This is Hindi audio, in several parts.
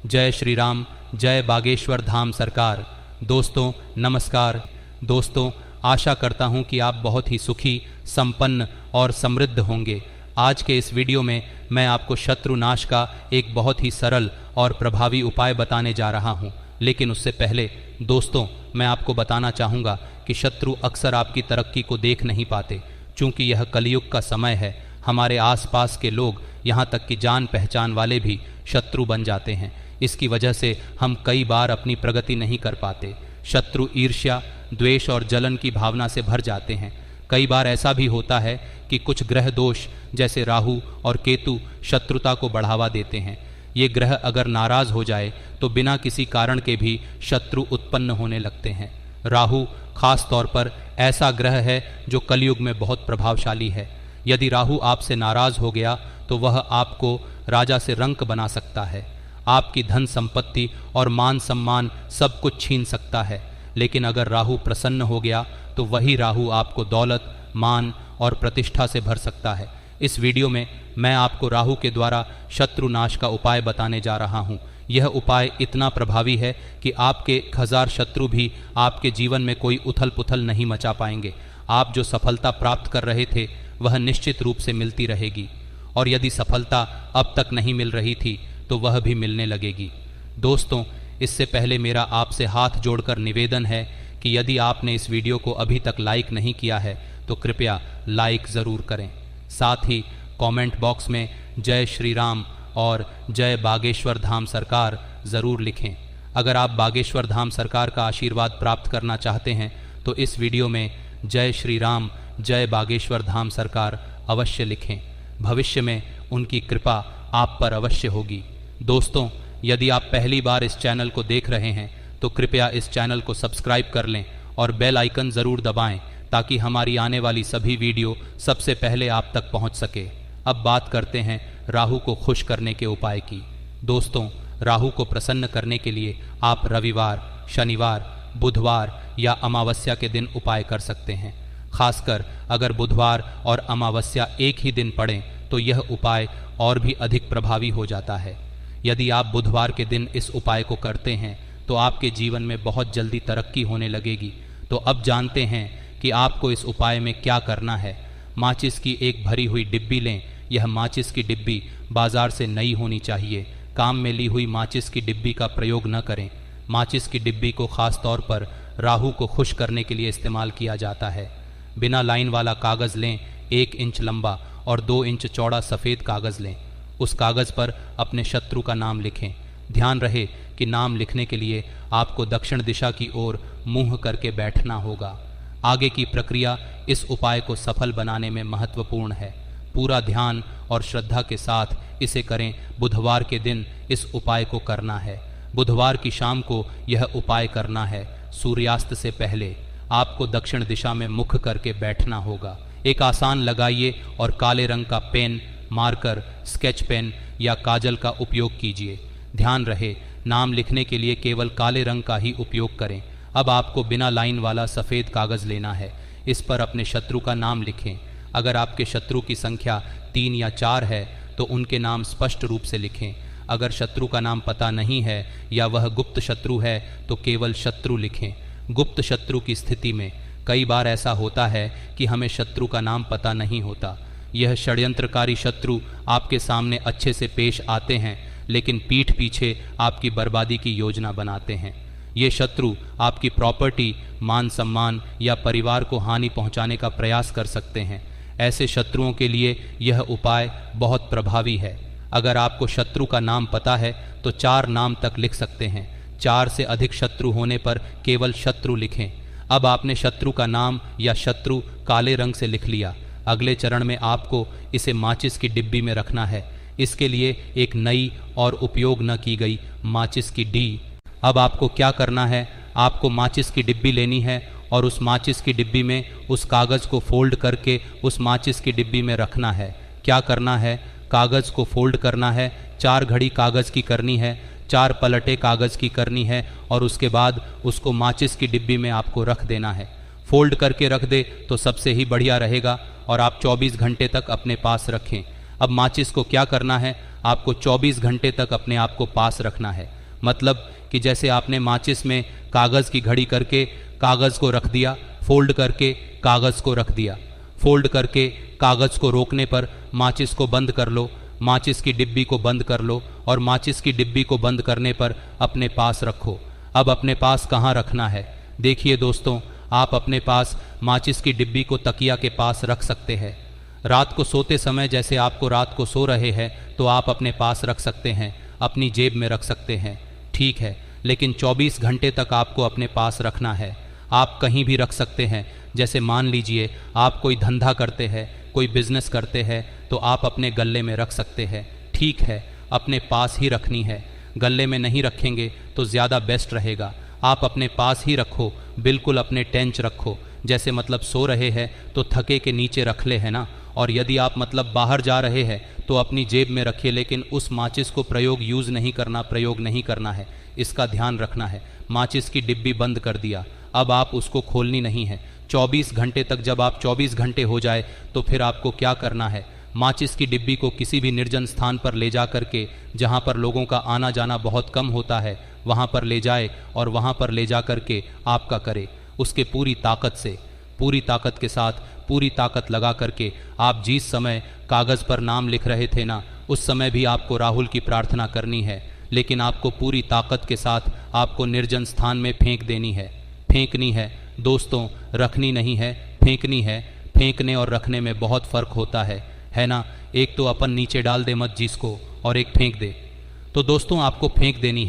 जय श्री राम, जय बागेश्वर धाम सरकार। दोस्तों नमस्कार। दोस्तों आशा करता हूं कि आप बहुत ही सुखी, संपन्न और समृद्ध होंगे। आज के इस वीडियो में मैं आपको शत्रु नाश का एक बहुत ही सरल और प्रभावी उपाय बताने जा रहा हूं। लेकिन उससे पहले दोस्तों मैं आपको बताना चाहूँगा कि शत्रु अक्सर आपकी तरक्की को देख नहीं पाते। चूँकि यह कलयुग का समय है, हमारे आसपास के लोग, यहाँ तक कि जान पहचान वाले भी शत्रु बन जाते हैं। इसकी वजह से हम कई बार अपनी प्रगति नहीं कर पाते। शत्रु ईर्ष्या, द्वेष और जलन की भावना से भर जाते हैं। कई बार ऐसा भी होता है कि कुछ ग्रह दोष जैसे राहु और केतु शत्रुता को बढ़ावा देते हैं। ये ग्रह अगर नाराज हो जाए तो बिना किसी कारण के भी शत्रु उत्पन्न होने लगते हैं। राहु खास तौर पर ऐसा ग्रह है जो कलयुग में बहुत प्रभावशाली है। यदि राहु आपसे नाराज हो गया तो वह आपको राजा से रंक बना सकता है, आपकी धन संपत्ति और मान सम्मान सब कुछ छीन सकता है। लेकिन अगर राहु प्रसन्न हो गया तो वही राहु आपको दौलत, मान और प्रतिष्ठा से भर सकता है। इस वीडियो में मैं आपको राहु के द्वारा शत्रु नाश का उपाय बताने जा रहा हूँ। यह उपाय इतना प्रभावी है कि आपके 1000 शत्रु भी आपके जीवन में कोई उथल पुथल नहीं मचा पाएंगे। आप जो सफलता प्राप्त कर रहे थे वह निश्चित रूप से मिलती रहेगी, और यदि सफलता अब तक नहीं मिल रही थी तो वह भी मिलने लगेगी। दोस्तों इससे पहले मेरा आपसे हाथ जोड़कर निवेदन है कि यदि आपने इस वीडियो को अभी तक लाइक नहीं किया है तो कृपया लाइक ज़रूर करें। साथ ही कमेंट बॉक्स में जय श्री राम और जय बागेश्वर धाम सरकार ज़रूर लिखें। अगर आप बागेश्वर धाम सरकार का आशीर्वाद प्राप्त करना चाहते हैं तो इस वीडियो में जय श्री राम, जय बागेश्वर धाम सरकार अवश्य लिखें। भविष्य में उनकी कृपा आप पर अवश्य होगी। दोस्तों यदि आप पहली बार इस चैनल को देख रहे हैं तो कृपया इस चैनल को सब्सक्राइब कर लें और बेल आइकन ज़रूर दबाएं ताकि हमारी आने वाली सभी वीडियो सबसे पहले आप तक पहुंच सके। अब बात करते हैं राहु को खुश करने के उपाय की। दोस्तों राहु को प्रसन्न करने के लिए आप रविवार, शनिवार, बुधवार या अमावस्या के दिन उपाय कर सकते हैं। खासकर अगर बुधवार और अमावस्या एक ही दिन पड़ें तो यह उपाय और भी अधिक प्रभावी हो जाता है। यदि आप बुधवार के दिन इस उपाय को करते हैं तो आपके जीवन में बहुत जल्दी तरक्की होने लगेगी। तो अब जानते हैं कि आपको इस उपाय में क्या करना है। माचिस की एक भरी हुई डिब्बी लें। यह माचिस की डिब्बी बाजार से नई होनी चाहिए। काम में ली हुई माचिस की डिब्बी का प्रयोग न करें। माचिस की डिब्बी को खास तौर पर राहु को खुश करने के लिए इस्तेमाल किया जाता है। बिना लाइन वाला कागज़ लें। 1 इंच लंबा और 2 इंच चौड़ा सफ़ेद कागज़ लें। उस कागज़ पर अपने शत्रु का नाम लिखें। ध्यान रहे कि नाम लिखने के लिए आपको दक्षिण दिशा की ओर मुंह करके बैठना होगा। आगे की प्रक्रिया इस उपाय को सफल बनाने में महत्वपूर्ण है। पूरा ध्यान और श्रद्धा के साथ इसे करें। बुधवार के दिन इस उपाय को करना है। बुधवार की शाम को यह उपाय करना है। सूर्यास्त से पहले आपको दक्षिण दिशा में मुख करके बैठना होगा। एक आसन लगाइए और काले रंग का पेन, मार्कर, स्केच पेन या काजल का उपयोग कीजिए। ध्यान रहे नाम लिखने के लिए केवल काले रंग का ही उपयोग करें। अब आपको बिना लाइन वाला सफ़ेद कागज़ लेना है। इस पर अपने शत्रु का नाम लिखें। अगर आपके शत्रु की संख्या 3 या 4 है तो उनके नाम स्पष्ट रूप से लिखें। अगर शत्रु का नाम पता नहीं है या वह गुप्त शत्रु है तो केवल शत्रु लिखें। गुप्त शत्रु की स्थिति में कई बार ऐसा होता है कि हमें शत्रु का नाम पता नहीं होता। यह षड्यंत्रकारी शत्रु आपके सामने अच्छे से पेश आते हैं लेकिन पीठ पीछे आपकी बर्बादी की योजना बनाते हैं। ये शत्रु आपकी प्रॉपर्टी, मान सम्मान या परिवार को हानि पहुंचाने का प्रयास कर सकते हैं। ऐसे शत्रुओं के लिए यह उपाय बहुत प्रभावी है। अगर आपको शत्रु का नाम पता है तो 4 नाम तक लिख सकते हैं। 4 से अधिक शत्रु होने पर केवल शत्रु लिखें। अब आपने शत्रु का नाम या शत्रु काले रंग से लिख लिया। अगले चरण में आपको इसे माचिस की डिब्बी में रखना है। इसके लिए एक नई और उपयोग न की गई माचिस की डी। अब आपको क्या करना है, आपको माचिस की डिब्बी लेनी है और उस माचिस की डिब्बी में उस कागज़ को फोल्ड करके उस माचिस की डिब्बी में रखना है। क्या करना है, कागज़ को फोल्ड करना है, 4 घड़ी कागज़ की करनी है, 4 पलटे कागज़ की करनी है और उसके बाद उसको माचिस की डिब्बी में आपको रख देना है। फोल्ड करके रख दे तो सबसे ही बढ़िया रहेगा और आप 24 घंटे तक अपने पास रखें। अब माचिस को क्या करना है, आपको 24 घंटे तक अपने आप को पास रखना है। मतलब कि जैसे आपने माचिस में कागज़ की घड़ी करके कागज़ को रख दिया, फोल्ड करके कागज़ को रख दिया, फोल्ड करके कागज़ को रोकने पर माचिस को बंद कर लो, माचिस की डिब्बी को बंद कर लो और माचिस की डिब्बी को बंद करने पर अपने पास रखो। अब अपने पास कहाँ रखना है? देखिए दोस्तों, आप अपने पास माचिस की डिब्बी को तकिया के पास रख सकते हैं। रात को सोते समय जैसे आपको रात को सो रहे हैं तो आप अपने पास रख सकते हैं, अपनी जेब में रख सकते हैं, ठीक है, लेकिन 24 घंटे तक आपको अपने पास रखना है। आप कहीं भी रख सकते हैं। जैसे मान लीजिए आप कोई धंधा करते हैं, कोई बिजनेस करते हैं तो आप अपने गले में रख सकते हैं, ठीक है, अपने पास ही रखनी है। गले में नहीं रखेंगे तो ज़्यादा बेस्ट रहेगा। आप अपने पास ही रखो, बिल्कुल अपने टेंच रखो। जैसे मतलब सो रहे हैं तो थके के नीचे रख ले, है ना। और यदि आप मतलब बाहर जा रहे हैं तो अपनी जेब में रखिए, लेकिन उस माचिस को प्रयोग नहीं करना है, इसका ध्यान रखना है। माचिस की डिब्बी बंद कर दिया, अब आप उसको खोलनी नहीं है। 24 घंटे तक, जब आप 24 घंटे हो जाए तो फिर आपको क्या करना है? माचिस की डिब्बी को किसी भी निर्जन स्थान पर ले जा करके, जहाँ पर लोगों का आना जाना बहुत कम होता है, वहाँ पर ले जाए और वहाँ पर ले जा करके आपका करे। उसके पूरी ताकत से, पूरी ताकत के साथ, पूरी ताकत लगा करके आप जिस समय कागज़ पर नाम लिख रहे थे ना, उस समय भी आपको राहुल की प्रार्थना करनी है, लेकिन आपको पूरी ताकत के साथ आपको निर्जन स्थान में फेंक देनी है, फेंकनी है दोस्तों, रखनी नहीं है, फेंकनी है। फेंकने और रखने में बहुत फ़र्क होता है ना। एक तो अपन नीचे डाल दे मत जिसको, और एक फेंक दे। तो दोस्तों आपको फेंक देनी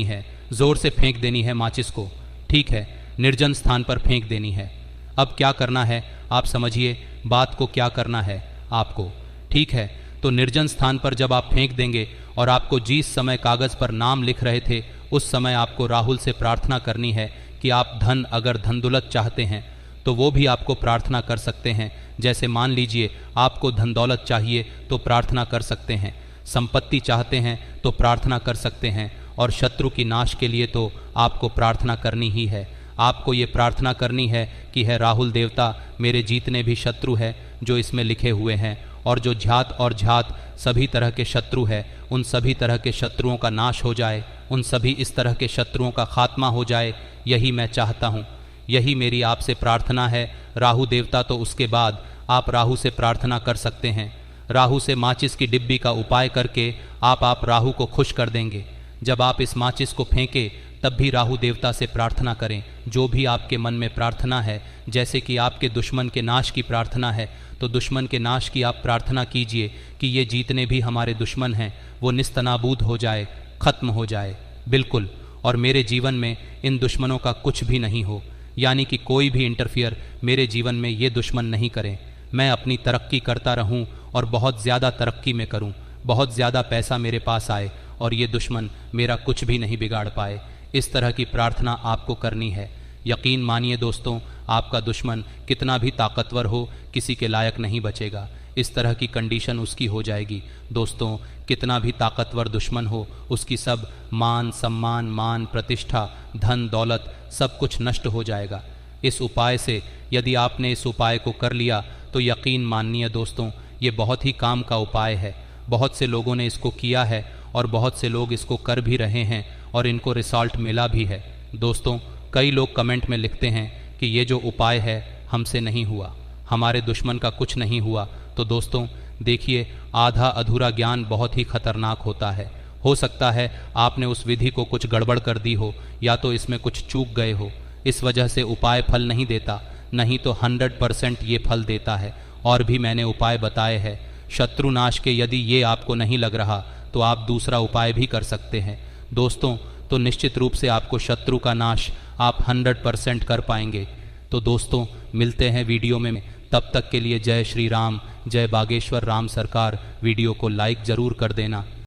है, ज़ोर से फेंक देनी है माचिस को, ठीक है, निर्जन स्थान पर फेंक देनी है। अब क्या करना है आप समझिए बात को, क्या करना है आपको, ठीक है। तो निर्जन स्थान पर जब आप फेंक देंगे और आपको जिस समय कागज़ पर नाम लिख रहे थे उस समय आपको राहुल से प्रार्थना करनी है कि आप धन, अगर धन दौलत चाहते हैं तो वो भी आपको प्रार्थना कर सकते हैं। जैसे मान लीजिए आपको धन दौलत चाहिए तो प्रार्थना कर सकते हैं, संपत्ति चाहते हैं तो प्रार्थना कर सकते हैं, और शत्रु की नाश के लिए तो आपको प्रार्थना करनी ही है। आपको ये प्रार्थना करनी है कि है राहुल देवता, मेरे जितने भी शत्रु हैं जो इसमें लिखे हुए हैं, और जो झात और झात सभी तरह के शत्रु है, उन सभी तरह के शत्रुओं का नाश हो जाए, उन सभी इस तरह के शत्रुओं का खात्मा हो जाए, यही मैं चाहता हूँ, यही मेरी आपसे प्रार्थना है राहु देवता। तो उसके बाद आप राहु से प्रार्थना कर सकते हैं। राहु से माचिस की डिब्बी का उपाय करके आप राहु को खुश कर देंगे। जब आप इस माचिस को फेंकें तब भी राहु देवता से प्रार्थना करें, जो भी आपके मन में प्रार्थना है। जैसे कि आपके दुश्मन के नाश की प्रार्थना है तो दुश्मन के नाश की आप प्रार्थना कीजिए कि ये जितने भी हमारे दुश्मन हैं वो निस्तनाबूद हो जाए, ख़त्म हो जाए बिल्कुल, और मेरे जीवन में इन दुश्मनों का कुछ भी नहीं हो, यानी कि कोई भी इंटरफियर मेरे जीवन में ये दुश्मन नहीं करें। मैं अपनी तरक्की करता रहूं और बहुत ज़्यादा तरक्की में करूं, बहुत ज़्यादा पैसा मेरे पास आए और ये दुश्मन मेरा कुछ भी नहीं बिगाड़ पाए। इस तरह की प्रार्थना आपको करनी है। यकीन मानिए दोस्तों, आपका दुश्मन कितना भी ताकतवर हो किसी के लायक नहीं बचेगा। इस तरह की कंडीशन उसकी हो जाएगी दोस्तों। कितना भी ताकतवर दुश्मन हो, उसकी सब मान सम्मान, मान प्रतिष्ठा, धन दौलत सब कुछ नष्ट हो जाएगा। इस उपाय से यदि आपने इस उपाय को कर लिया तो यकीन मानिए दोस्तों, ये बहुत ही काम का उपाय है। बहुत से लोगों ने इसको किया है और बहुत से लोग इसको कर भी रहे हैं और इनको रिजल्ट मिला भी है। दोस्तों कई लोग कमेंट में लिखते हैं कि ये जो उपाय है हमसे नहीं हुआ, हमारे दुश्मन का कुछ नहीं हुआ। तो दोस्तों देखिए, आधा अधूरा ज्ञान बहुत ही खतरनाक होता है। हो सकता है आपने उस विधि को कुछ गड़बड़ कर दी हो, या तो इसमें कुछ चूक गए हो, इस वजह से उपाय फल नहीं देता। नहीं तो 100% ये फल देता है। और भी मैंने उपाय बताए हैं। शत्रु नाश के यदि ये आपको नहीं लग रहा तो आप दूसरा उपाय भी कर सकते हैं दोस्तों। तो निश्चित रूप से आपको शत्रु का नाश आप 100% कर पाएंगे। तो दोस्तों मिलते हैं वीडियो में, तब तक के लिए जय श्री राम, जय बागेश्वर राम सरकार। वीडियो को लाइक ज़रूर कर देना।